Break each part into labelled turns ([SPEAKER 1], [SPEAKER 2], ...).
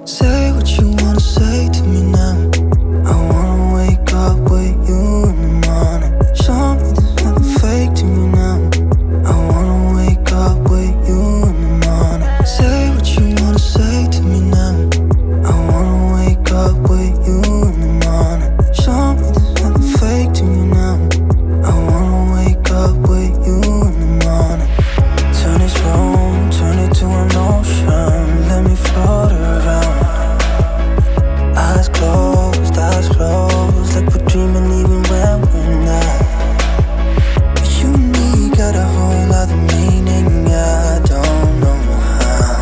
[SPEAKER 1] Say what you wanna say to me now. I wanna wake up with you in the morning. Show me there's nothing fake to me now. I wanna wake up with you in the morning. Say what you wanna say to me now. I wanna wake up with you in the morning. Show me there's nothing fake to me now. I wanna wake up with you in the morning. Turn this room, turn it to an ocean. Let me float around. Eyes closed, like we're dreaming even when we're not. You and me got a whole other meaning, I don't know how.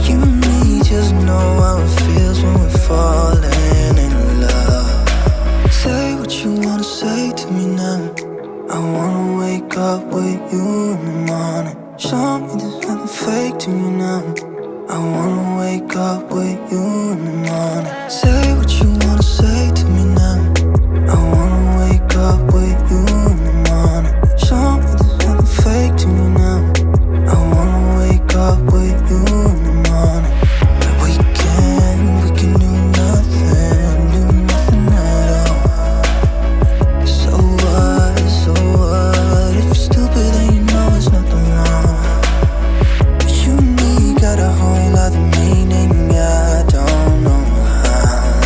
[SPEAKER 1] You and me just know how it feels when we're falling in love. Say what you wanna say to me now. I wanna wake up with you in the morning. Show me there's nothing fake to me now. I wanna wake up with you in the morning. Say what you wanna say to me now. I wanna wake up with you in the morning. Show me there's nothing fake to me now. I wanna wake up with you in the morning. We can do nothing at all. So what, if you're stupid then you know it's nothing wrong. You and me got a whole other meaning, I don't know how.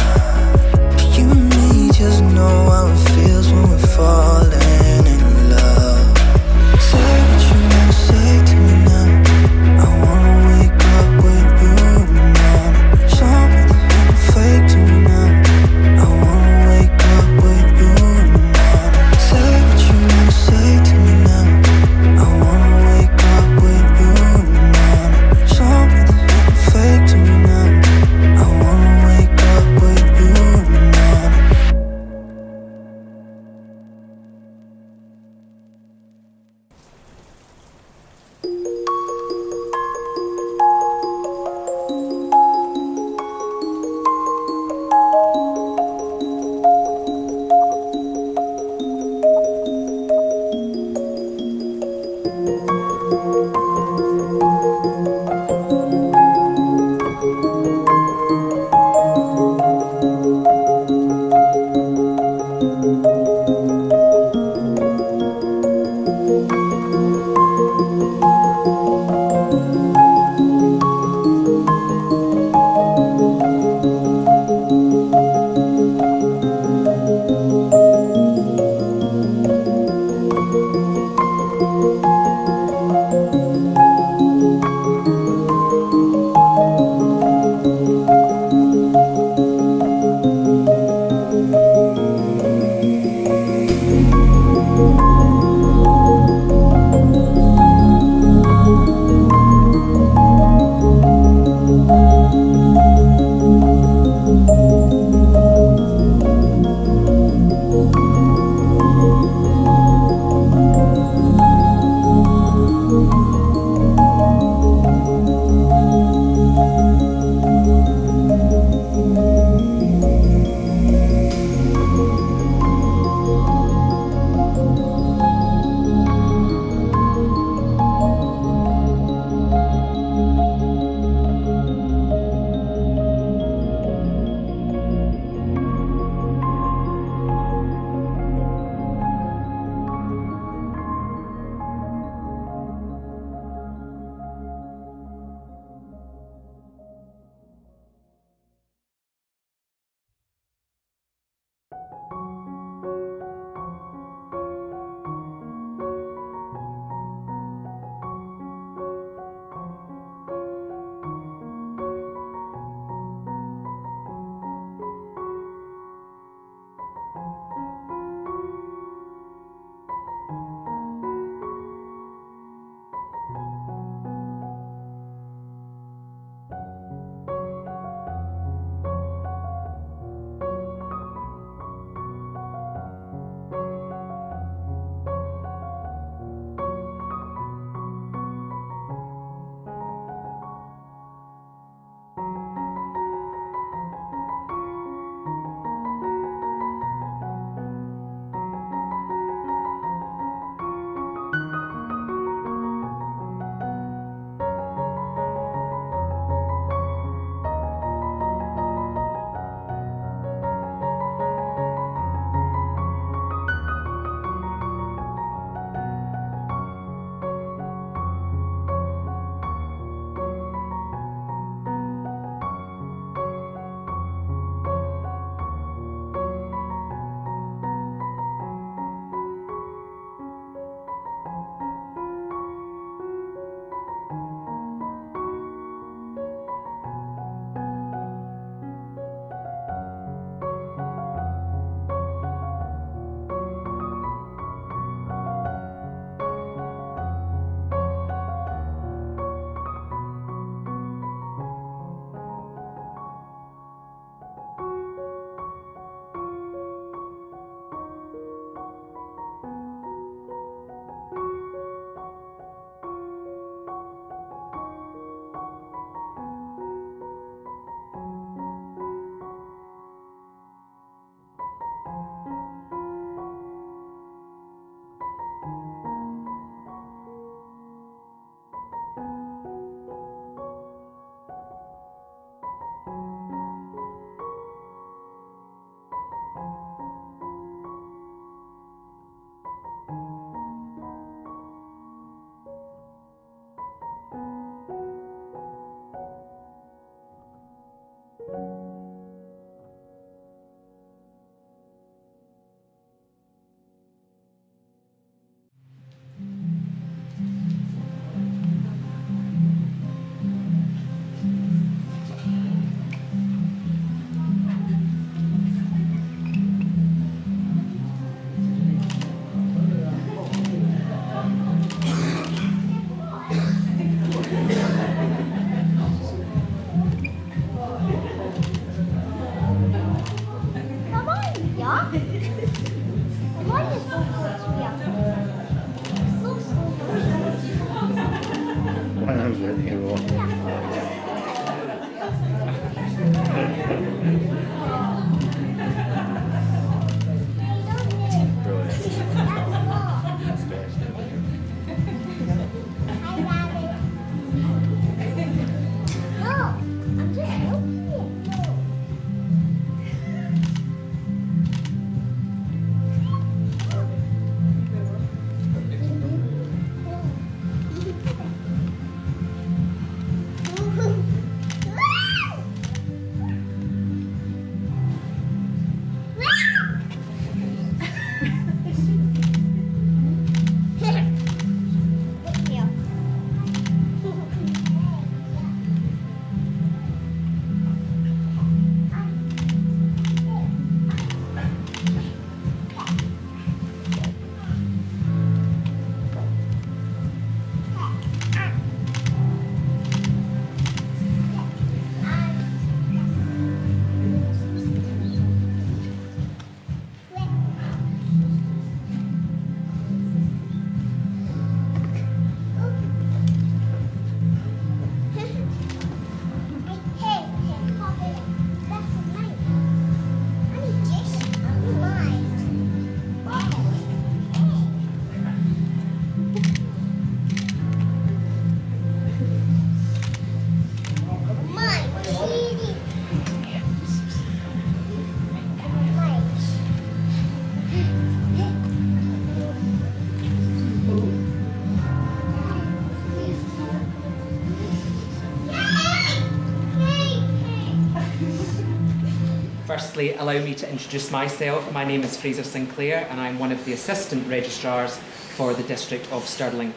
[SPEAKER 2] Firstly, allow me to introduce myself. My name is Fraser Sinclair and I'm one of the Assistant Registrars for the District of Stirling.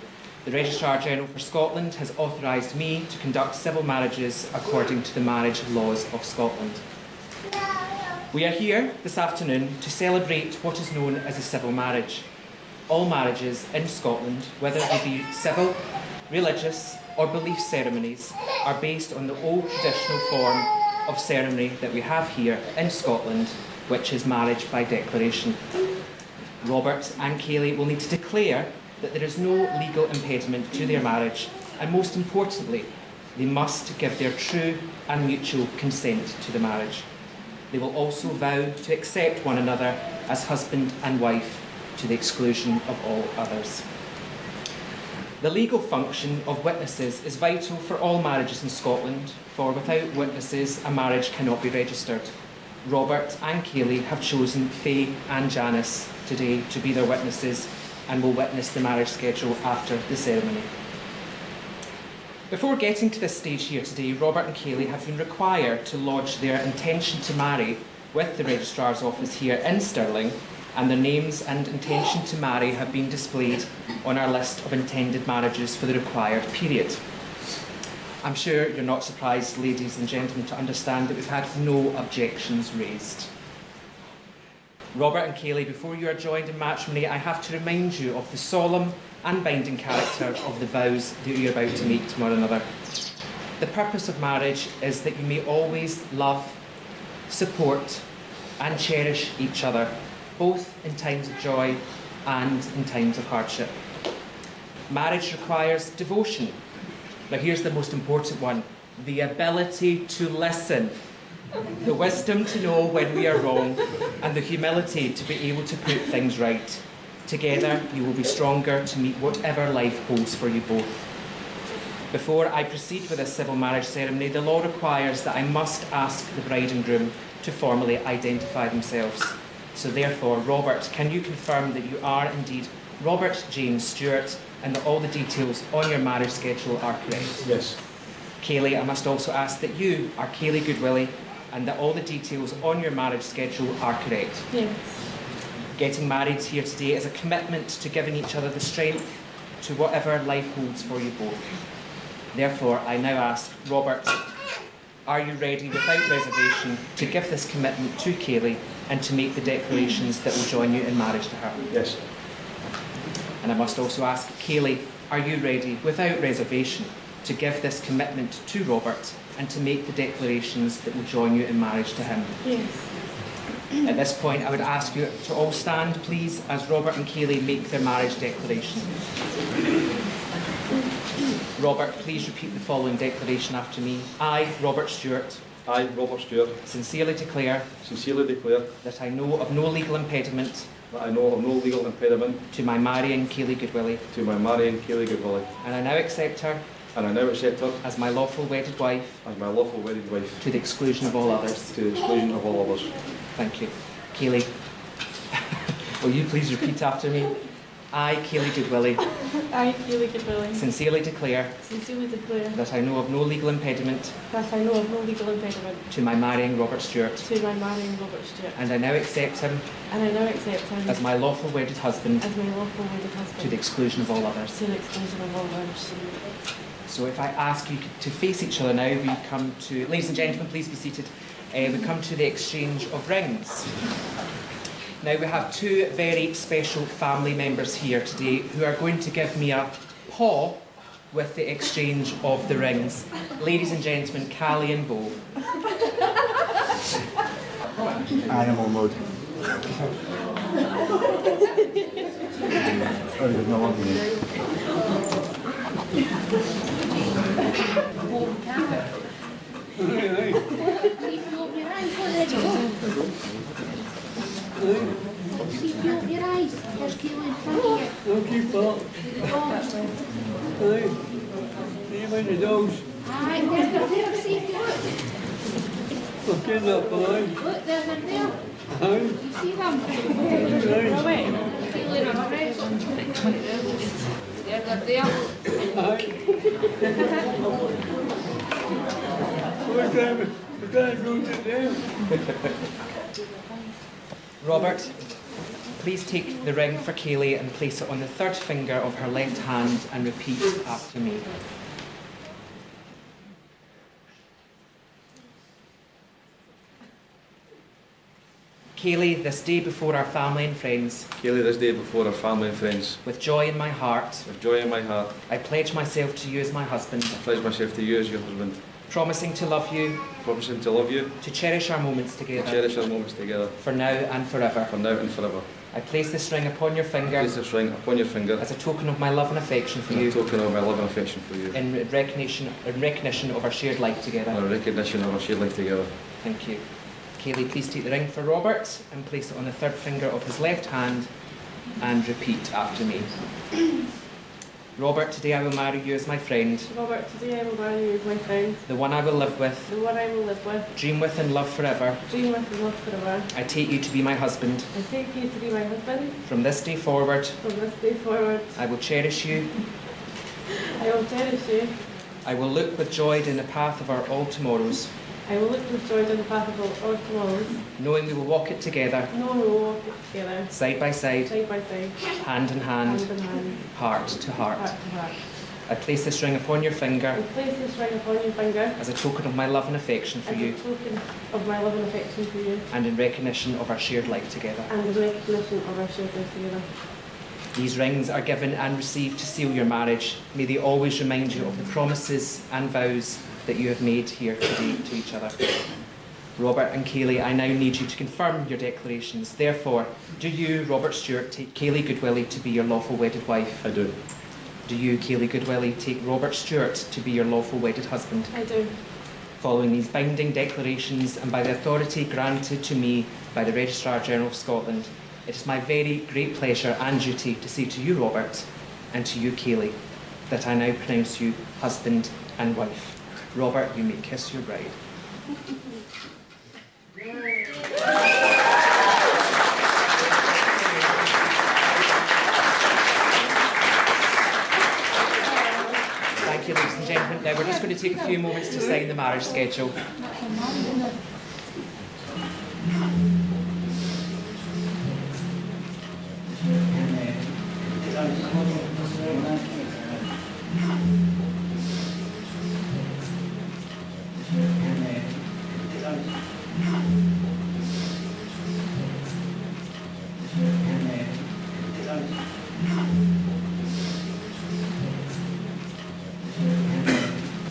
[SPEAKER 2] The Registrar General for Scotland has authorised me to conduct civil marriages according to the marriage laws of Scotland. We are here this afternoon to celebrate what is known as a civil marriage. All marriages in Scotland, whether they be civil, religious or belief ceremonies, are based on the old traditional form of ceremony that we have here in Scotland, which is marriage by declaration. Robert and Kayleigh will need to declare that there is no legal impediment to their marriage, and most importantly, they must give their true and mutual consent to the marriage. They will also vow to accept one another as husband and wife to the exclusion of all others. The legal function of witnesses is vital for all marriages in Scotland, for without witnesses, a marriage cannot be registered. Robert and Kayleigh have chosen Faye and Janice today to be their witnesses and will witness the marriage schedule after the ceremony. Before getting to this stage here today, Robert and Kayleigh have been required to lodge their intention to marry with the Registrar's Office here in Stirling, and their names and intention to marry have been displayed on our list of intended marriages for the required period. I'm sure you're not surprised, ladies and gentlemen, to understand that we've had no objections raised. Robert and Kayleigh, before you are joined in matrimony, I have to remind you of the solemn and binding character of the vows that you're about to make to one another. The purpose of marriage is that you may always love, support and cherish each other, both in times of joy and in times of hardship. Marriage requires devotion. Now here's the most important one: the ability to listen, the wisdom to know when we are wrong, and the humility to be able to put things right. Together you will be stronger to meet whatever life holds for you both. Before I proceed with this civil marriage ceremony, the law requires that I must ask the bride and groom to formally identify themselves. So therefore, Robert, can you confirm that you are indeed Robert James Stewart and that all the details on your marriage schedule are correct?
[SPEAKER 3] Yes.
[SPEAKER 2] Kayleigh, I must also ask that you are Kayleigh Goodwillie and that all the details on your marriage schedule are correct?
[SPEAKER 4] Yes.
[SPEAKER 2] Getting married here today is a commitment to giving each other the strength to whatever life holds for you both. Therefore, I now ask, Robert, are you ready without reservation to give this commitment to Kayleigh and to make the declarations that will join you in marriage to her?
[SPEAKER 3] Yes.
[SPEAKER 2] And I must also ask, Kayleigh, are you ready without reservation to give this commitment to Robert and to make the declarations that will join you in marriage to him?
[SPEAKER 4] Yes.
[SPEAKER 2] At this point, I would ask you to all stand, please, as Robert and Kayleigh make their marriage declaration. Robert, please repeat the following declaration after me. I, Robert Stewart,
[SPEAKER 3] I, Robert Stewart,
[SPEAKER 2] sincerely declare
[SPEAKER 3] that
[SPEAKER 2] I know of no legal impediment
[SPEAKER 3] I know of no legal impediment
[SPEAKER 2] to my marrying Kaylee Goodwillie,
[SPEAKER 3] and
[SPEAKER 2] and I now accept her
[SPEAKER 3] accept her
[SPEAKER 2] as my lawful wedded wife
[SPEAKER 3] as my lawful wedded wife
[SPEAKER 2] to the exclusion of all others.
[SPEAKER 3] to the exclusion of all others.
[SPEAKER 2] Thank you. Kaylee, will you please repeat after me? I, Kaylee Goodwillie,
[SPEAKER 4] I, Kaylee Goodwillie,
[SPEAKER 2] sincerely declare that I know of no legal impediment to my marrying Robert Stewart, and I now accept him as my lawful wedded husband to the exclusion of all others. So if I ask you to face each other now, we come to, ladies and gentlemen, please be seated. We come to the exchange of rings. Now we have two very special family members here today who are going to give me a paw with the exchange of the rings. Ladies and gentlemen, Callie and Bo.
[SPEAKER 5] Animal mode. Oh, there's no one here.
[SPEAKER 6] Keep your eyes. There's Kaylee in front of you.
[SPEAKER 7] Don't keep up. Hey, see him in the nose.
[SPEAKER 6] Aye, there's see if you look.
[SPEAKER 7] Look in that blind.
[SPEAKER 6] Look, there's them there.
[SPEAKER 7] Aye.
[SPEAKER 6] You see them?
[SPEAKER 7] Aye.
[SPEAKER 6] Kaylee in a dress. There, they're there.
[SPEAKER 7] Aye. What time goes it there?
[SPEAKER 2] Robert, please take the ring for Kaylee and place it on the third finger of her left hand and repeat after me. Kaylee, this day before our family and friends, with joy in my heart, I pledge myself to you as my husband, promising to love you, to cherish our moments together, for now and forever. I place this ring upon your finger as a token of my love and affection for you, in recognition of our shared life together. Thank you. Kaylee, please take the ring for Robert and place it on the third finger of his left hand and repeat after me. Robert, today I will marry you as my friend, the one I will live with, dream with and love forever. I take you to be my husband. From this day forward, I will cherish you. I will look with joy down the path of our all tomorrows, knowing we will walk it together, side by side, hand in hand, heart to heart. I place this ring upon your finger as a token of my love and affection for you, and in recognition of our shared life together. These rings are given and received to seal your marriage. May they always remind you of the promises and vows that you have made here today to each other. Robert and Kaylee, I now need you to confirm your declarations. Therefore, do you, Robert Stewart, take Kaylee Goodwillie to be your lawful wedded wife?
[SPEAKER 3] I do.
[SPEAKER 2] Do you, Kaylee Goodwillie, take Robert Stewart to be your lawful wedded husband?
[SPEAKER 4] I do.
[SPEAKER 2] Following these binding declarations and by the authority granted to me by the Registrar General of Scotland, it is my very great pleasure and duty to say to you, Robert, and to you, Kaylee, that I now pronounce you husband and wife. Robert, you may kiss your bride. Thank you, ladies and gentlemen. Now we're just going to take a few moments to sign the marriage schedule.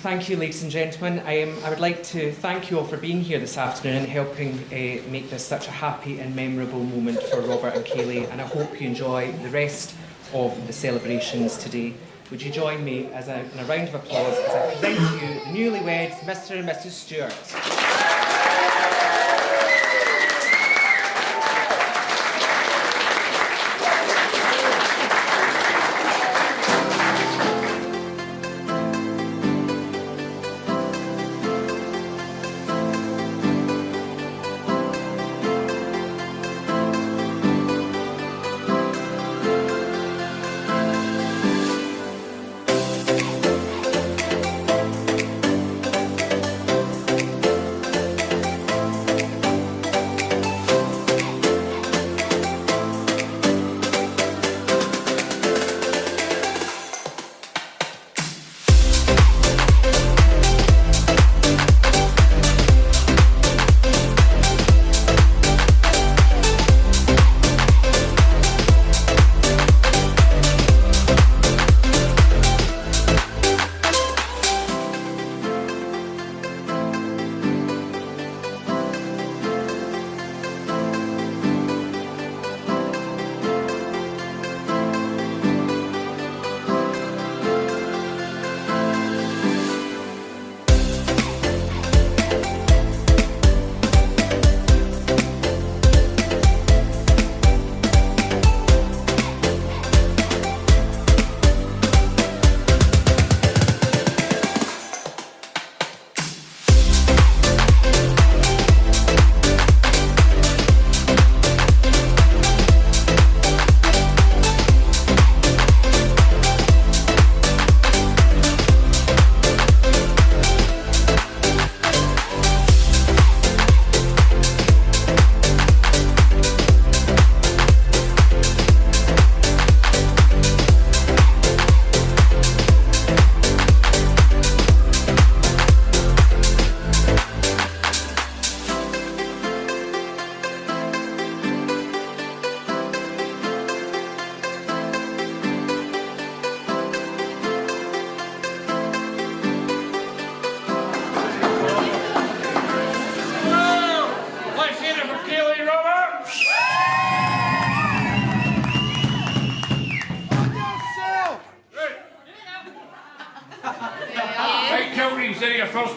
[SPEAKER 2] Thank you, ladies and gentlemen. I would like to thank you all for being here this afternoon and helping make this such a happy and memorable moment for Robert and Kaylee, and I hope you enjoy the rest of the celebrations today. Would you join me in a round of applause as I present to you the newlyweds, Mr. and Mrs. Stewart.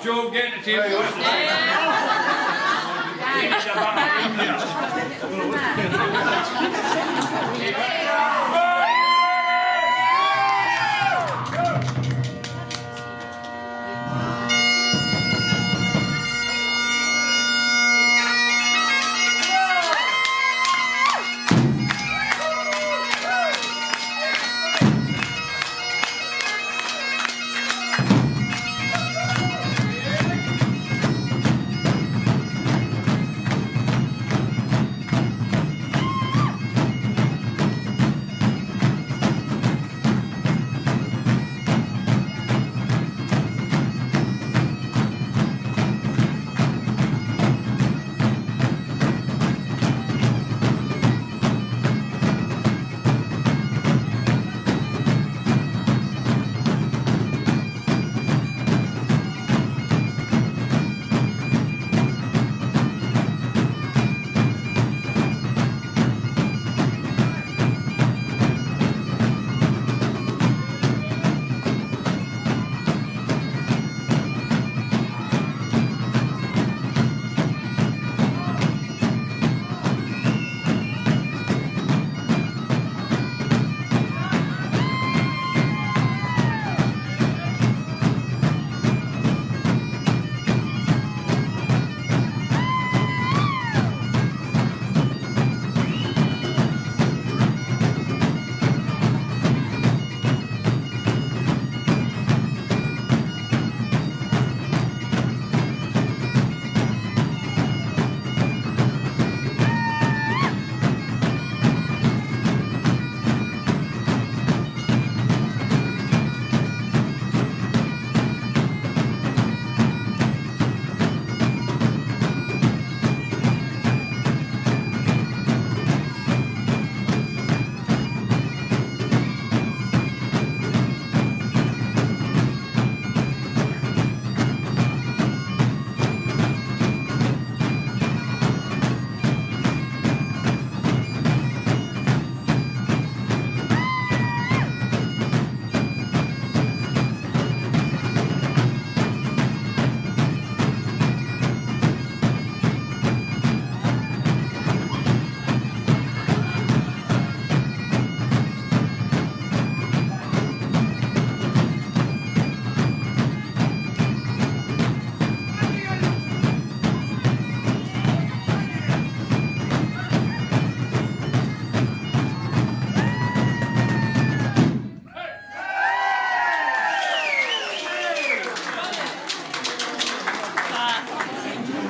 [SPEAKER 7] yours, Joe. Get the table.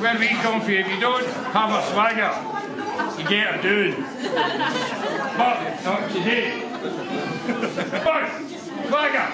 [SPEAKER 7] Where we come from, if you don't have a swagger, you get a doon. But not today. Boys, swagger!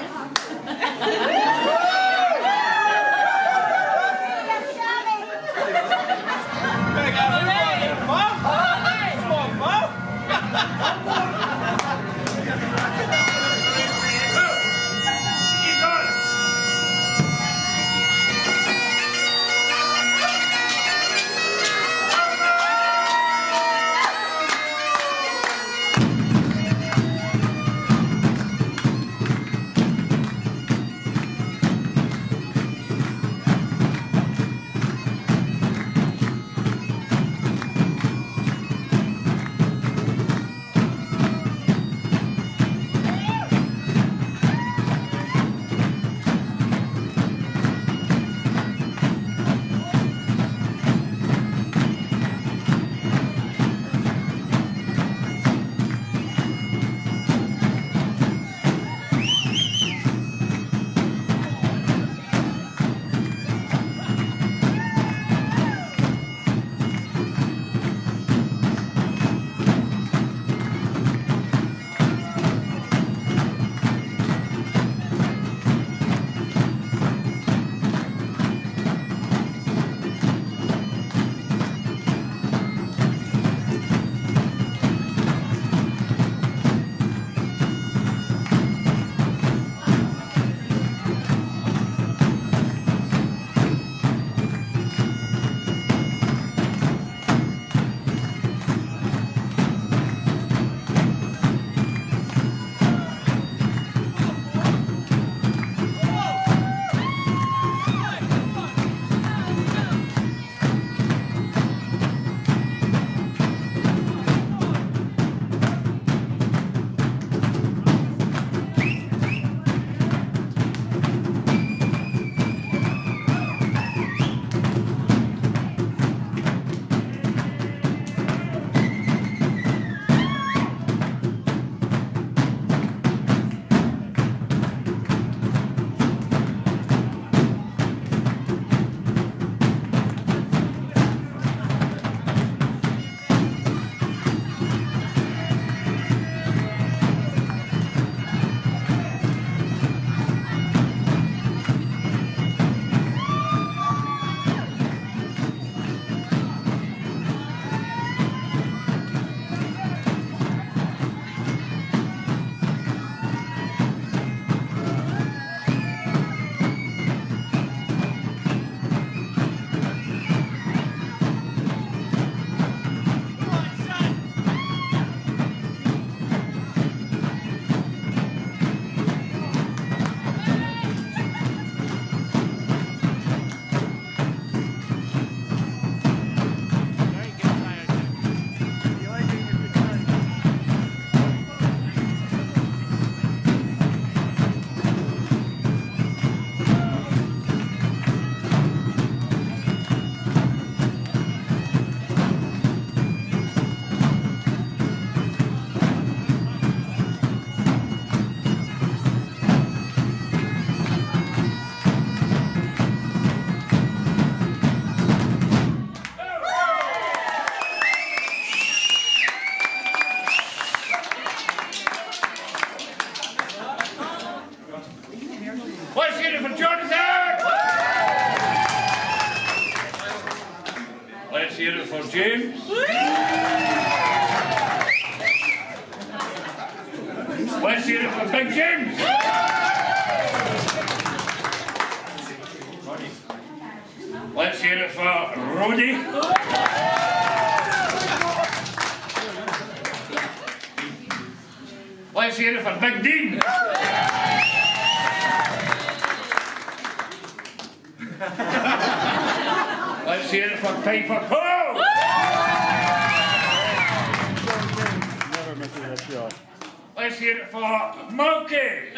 [SPEAKER 7] Let's hear it for James. Let's hear it for Big James. Let's hear it for Roddy. Let's hear it for Big Dean. Let's hear it for Piper Paul.
[SPEAKER 5] Never misses a shot.
[SPEAKER 7] Let's hear it for Monkey.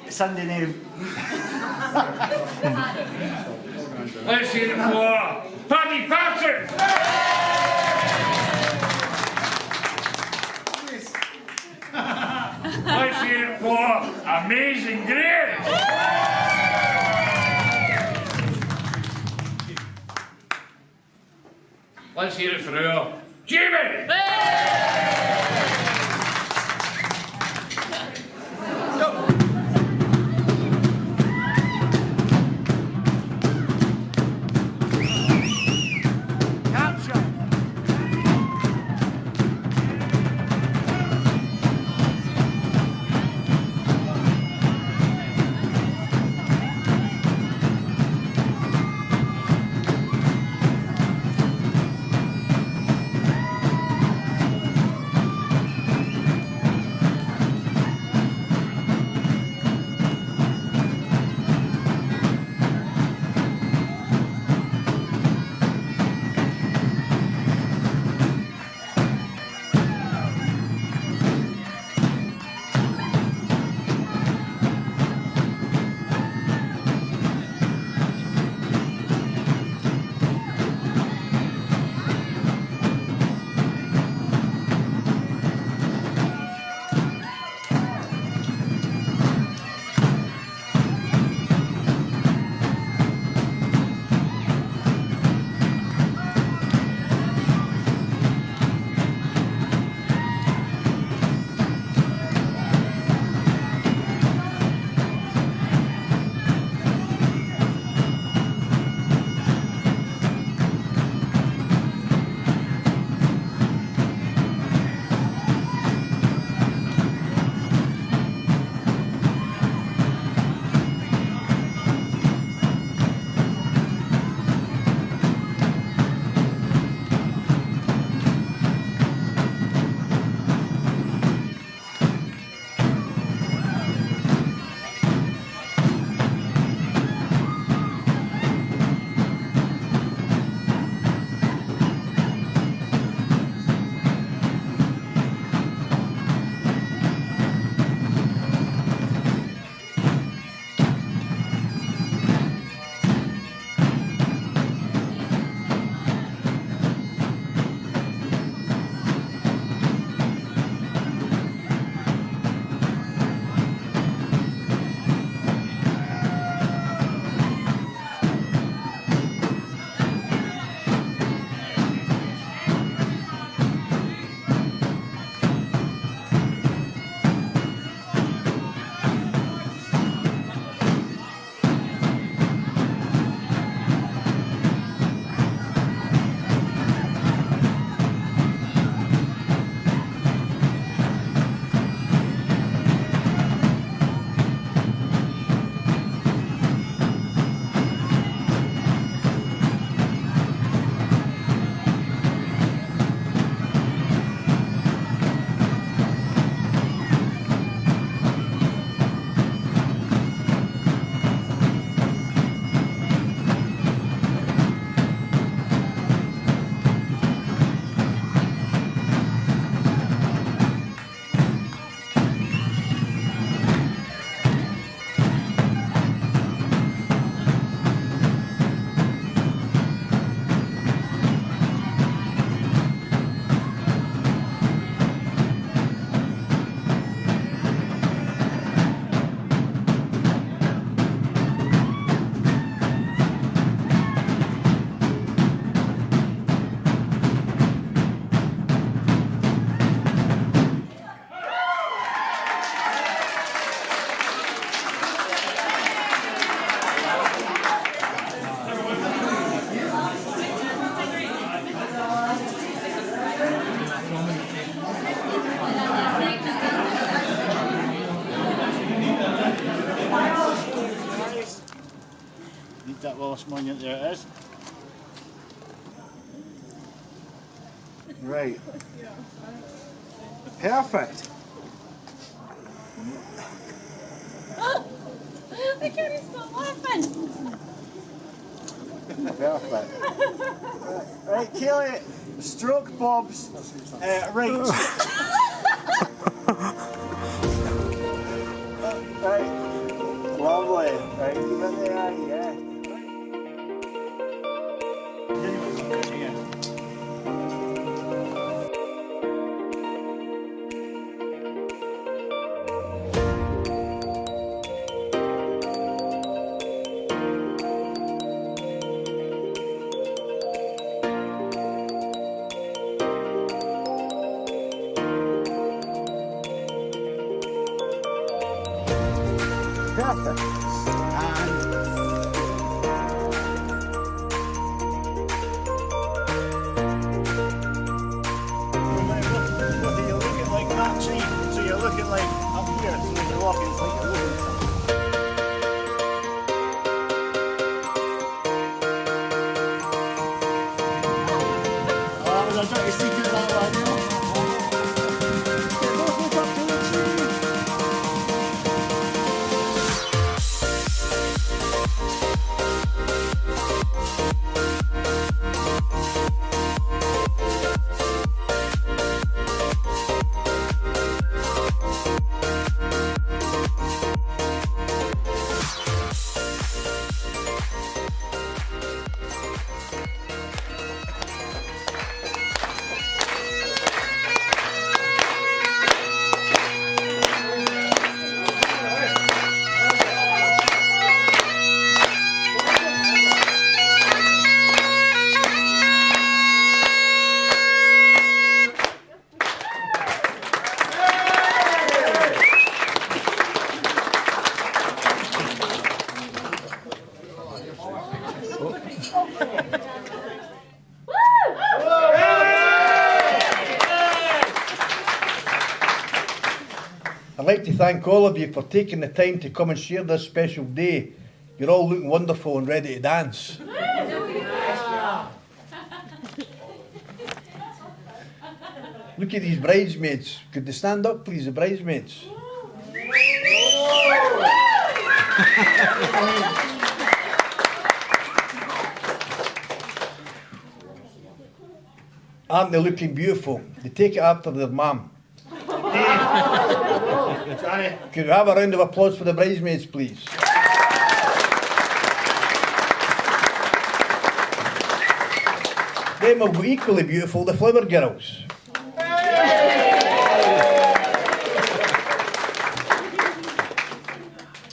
[SPEAKER 5] Sunday name.
[SPEAKER 7] Let's hear it for Paddy Patterson. Let's hear it for Amazing Grace. Let's hear it for our Jamie.
[SPEAKER 5] that Wallace Monument, there it is. Right. Perfect.
[SPEAKER 4] I can't stop laughing.
[SPEAKER 5] Perfect. Right, Kelly, stroke Bob's right. Right. Lovely. Right, give it there, yeah. Perfect. You're looking like that tree, so you're looking like up here, so when you're walking, it's like you're looking. Oh, that was a dirty secret, that one. Okay, both look up to the tree.
[SPEAKER 8] I'd like to thank all of you for taking the time to come and share this special day. You're all looking wonderful and ready to dance. Look at these bridesmaids. Could they stand up, please, the bridesmaids? Aren't they looking beautiful? They take it after their mum. Could we have a round of applause for the bridesmaids, please? Them will be equally beautiful, the flower girls.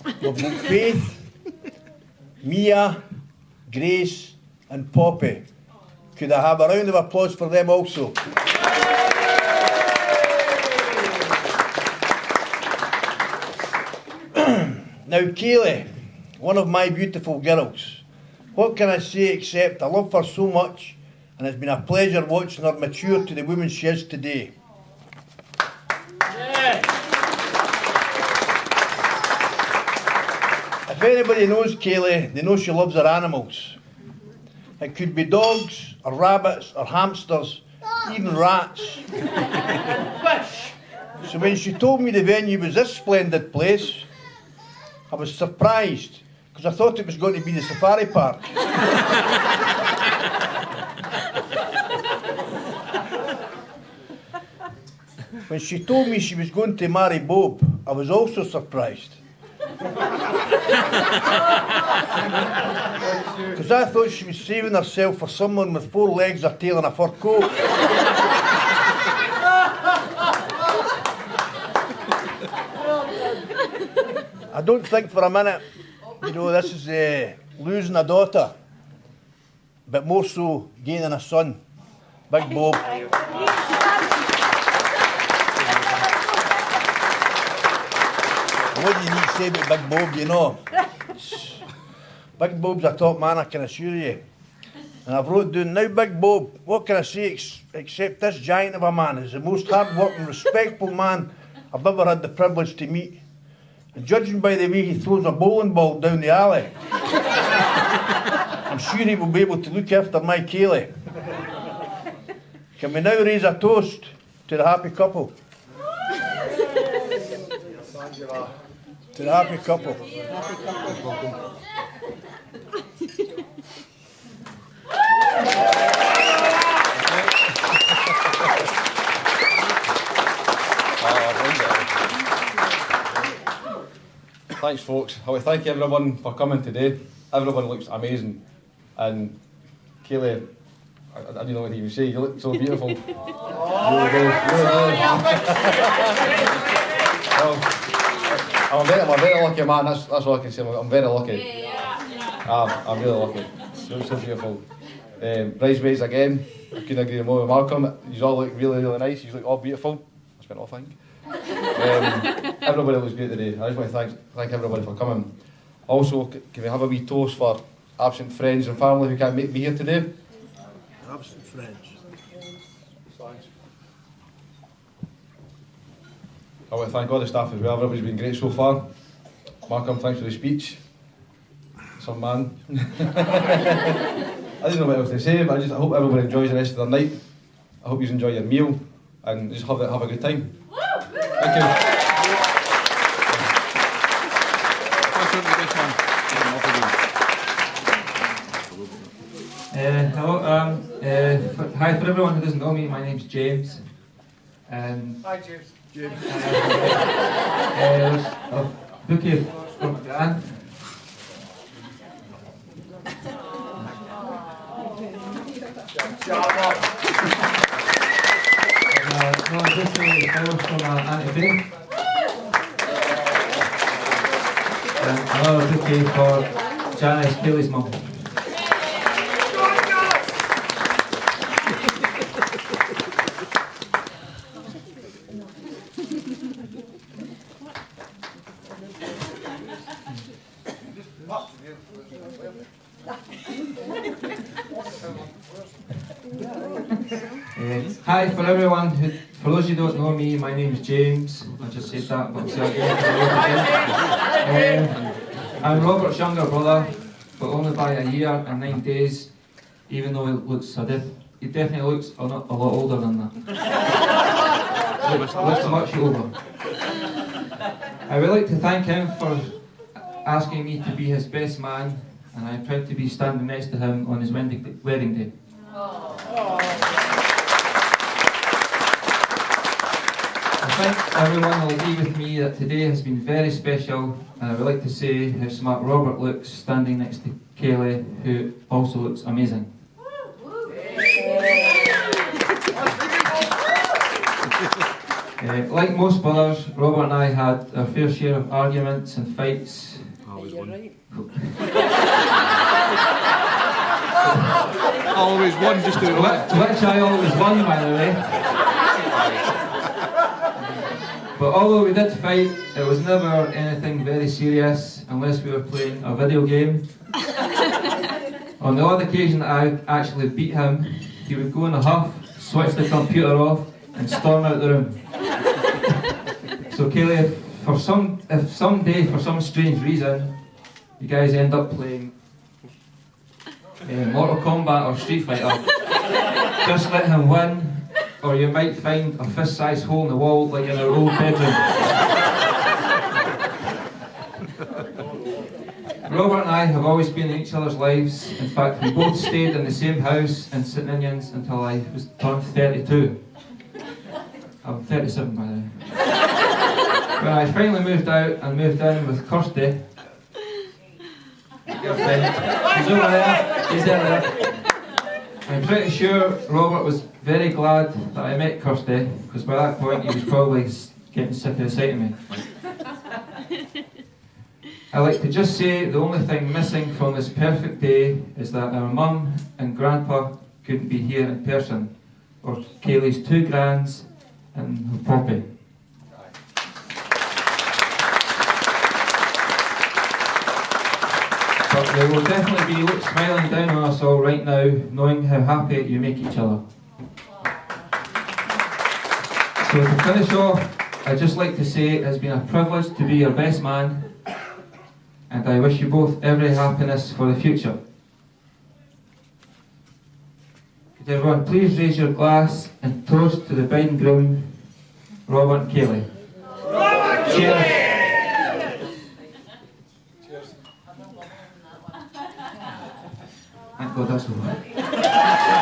[SPEAKER 8] We've got Faith, Mia, Grace and Poppy. Could I have a round of applause for them also? Now Kaylee, one of my beautiful girls, what can I say except I love her so much and it's been a pleasure watching her mature to the woman she is today. If anybody knows Kaylee, they know she loves her animals. It could be dogs, or rabbits, or hamsters, even rats. Fish! So when she told me the venue was this splendid place, I was surprised, because I thought it was going to be the safari park. When she told me she was going to marry Bob, I was also surprised. Because I thought she was saving herself for someone with 4 legs, a tail and a fur coat. I don't think for a minute, you know, this is losing a daughter, but more so gaining a son. Big Bob. What do you need to say about Big Bob, you know? Big Bob's a top man, I can assure you. And I've wrote down, now Big Bob, what can I say except this giant of a man is the most hard-working, respectful man I've ever had the privilege to meet. And judging by the way he throws a bowling ball down the alley, I'm sure he will be able to look after my Kaylee. Can we now raise a toast to the happy couple? To the happy couple.
[SPEAKER 3] Thanks, folks. I want to thank everyone for coming today. Everyone looks amazing. And Kaylee, I don't know what to even say. You look so beautiful. Really do. I'm a very lucky man. That's all I can say. I'm very lucky. I'm really lucky. So beautiful. Bridesmaids again. I couldn't agree more with Malcolm. You all look really, really nice. You look all beautiful. I spent all think. Everybody looks great today. I just want to thank everybody for coming. Also, can we have a wee toast for absent friends and family who can't be here today?
[SPEAKER 8] Absent friends.
[SPEAKER 3] Thanks. I want to thank all the staff as well. Everybody's been great so far. Malcolm, thanks for the speech. Some man. I don't know what else to say, but I hope everybody enjoys the rest of their night. I hope you enjoy your meal and just have a good time. Thank you.
[SPEAKER 9] Hello. Hi for everyone who doesn't know me. My name's James.
[SPEAKER 3] Hi, James.
[SPEAKER 9] Bouquet from my gran. No, just flowers from Auntie Faye. And another bouquet for Janice, Kaylee's mum. Hi for everyone for those who don't know me, my name's James. I just said that, but I'll say it again. I'm Robert's younger brother, but only by a year and 9 days, even though he definitely looks a lot older than that. looks much older. I would like to thank him for asking me to be his best man, and I'm proud to be standing next to him on his wedding day. I think everyone will agree with me that today has been very special, and I would like to say how smart Robert looks standing next to Kaylee, who also looks amazing. Like most brothers, Robert and I had our fair share of arguments and fights.
[SPEAKER 3] Always won.
[SPEAKER 9] Always won, just to which I always won, by the way. But although we did fight, it was never anything very serious unless we were playing a video game. On the odd occasion that I actually beat him, he would go in a huff, switch the computer off, and storm out the room. So Kaylee, if someday, for some strange reason, you guys end up playing Mortal Kombat or Street Fighter, just let him win, or you might find a fist-sized hole in the wall like in our old bedroom. Robert and I have always been in each other's lives. In fact, we both stayed in the same house in St Ninians until I was turned 32. I'm 37 by the way. When I finally moved out and moved in with Kirsty, he's over there, he's there. I'm pretty sure Robert was very glad that I met Kirsty, because by that point he was probably getting sick of the sight of me. I like to just say the only thing missing from this perfect day is that our mum and grandpa couldn't be here in person, or Kaylee's 2 grands and her poppy. But they will definitely be smiling down on us all right now, knowing how happy you make each other. So to finish off, I'd just like to say it has been a privilege to be your best man, and I wish you both every happiness for the future. everyone please raise your glass and toast to the bride and groom, Robert and Kaylee.
[SPEAKER 7] Robert
[SPEAKER 9] Cheers.
[SPEAKER 3] Cheers.
[SPEAKER 9] Thank God that's over.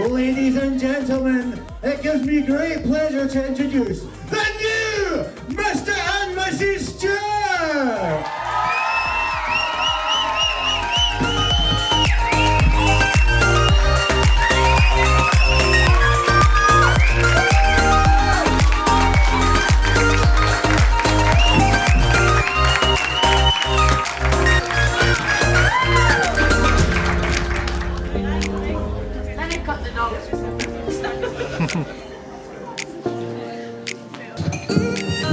[SPEAKER 5] Ladies and gentlemen, it gives me great pleasure to introduce the new Mr. and Mrs. Stewart!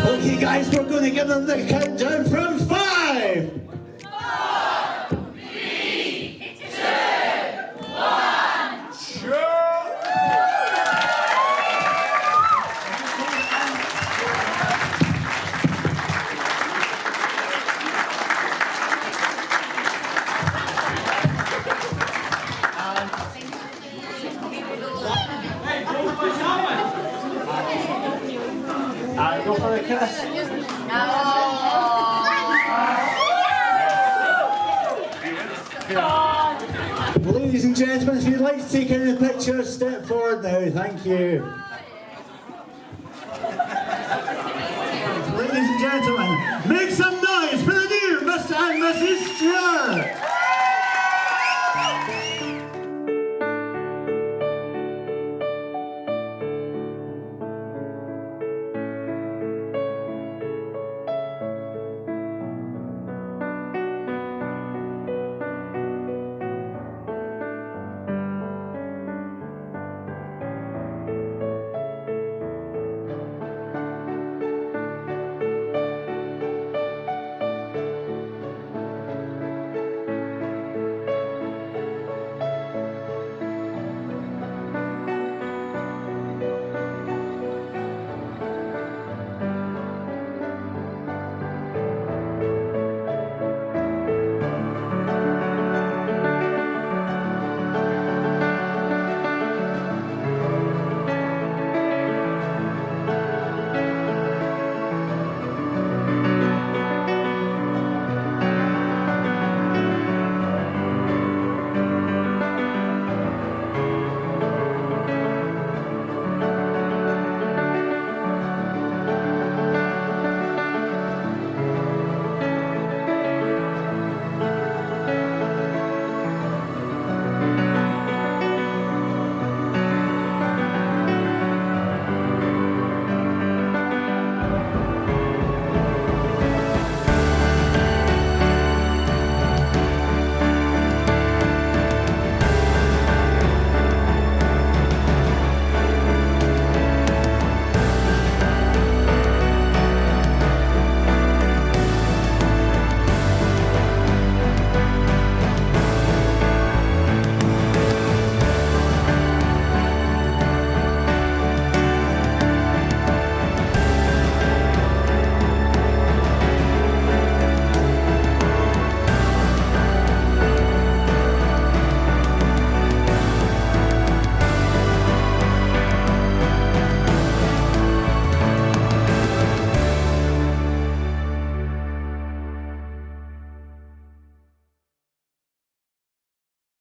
[SPEAKER 5] Okay guys, we're going to give them the countdown from 5!
[SPEAKER 7] 4, 3, 2, 1. Sure.
[SPEAKER 5] Go for the kiss. Ladies and gentlemen, if you'd like to take any pictures, step forward now. Thank you. Ladies and gentlemen, make some noise for the new Mr. and Mrs. Stewart.